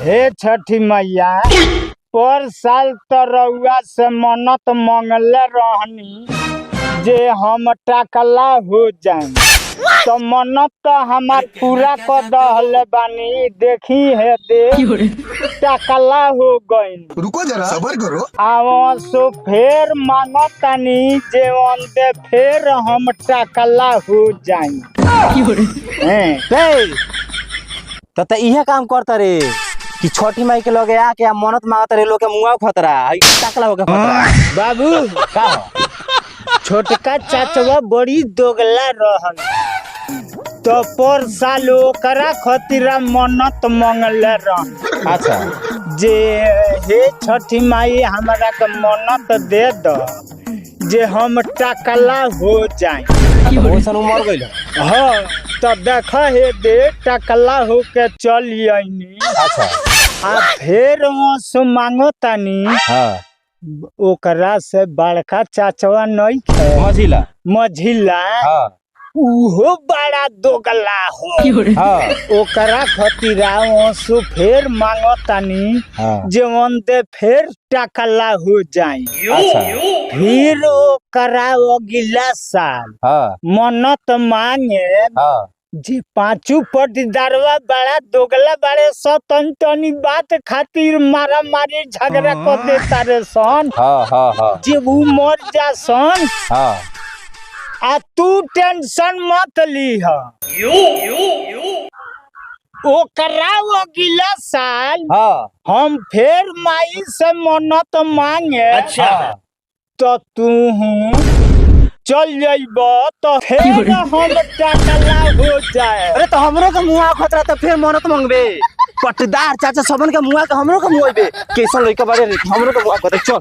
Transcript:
हे छठी मैया पर साल तो रउआ से मन्नत मंगले रहनी जे हम टाकला हो जाए तो मन्नत तो हमार पूरा कर दहले बानी। देखी है दे टाकला हो गई। रुको जरा सबर करो। आवा सो फेर मांगतानी जेवन दे फेर हम टाकला हो जाए। तो इहे काम करता रे कि छोटी माई के लगे आके मन्नत मांगता रे लोग के मुंह खतरा टाकला हो के खतरा। बाबू का छोटका चाचवा बड़ी दोगला रहन तो पर साल ओकरा खतीरा मन्नत मंगले रहन। अच्छा जे हे छठी माई हमरा के मन्नत दे दो जे हम टाकला हो जाए। ओसन उमर गइल। हाँ तो देख हे दे टाकला हो के चल आईनी। अच्छा आ फिर सो मांगो तानी हाँ ओकरा से बड़का चाचवा नहीं खे मझिला मझिला हाँ उहो बड़ा दोगला हो। हाँ ओकरा खतीरा सो फिर मांगो तानी हाँ जेवन दे फिर टाकला हो जाए। अच्छा फिर ओकरा अगला साल हाँ मन्नत मांगे हाँ जे पांचू पटीदारवा बड़ा दोगला बड़े सतन तनी बात खातिर मारा मारी झगड़ा कर देता रे सन। हाँ हाँ हाँ जे वो मर जा सन हाँ आ तू टेंशन मत लीह। ओकरा अगला साल हाँ हम फिर माई से मन्नत मांगे। अच्छा तो तू चल जाइब तो फिर हम टाकला हो जाए। अरे तो हमरो के मुंह खतरा तो फिर मन्नत मांगबे पटदार चाचा सबन के मुंह के हमरो के मुंहबे कैसन लइका बारे हमरो के मुंह खतरा चल।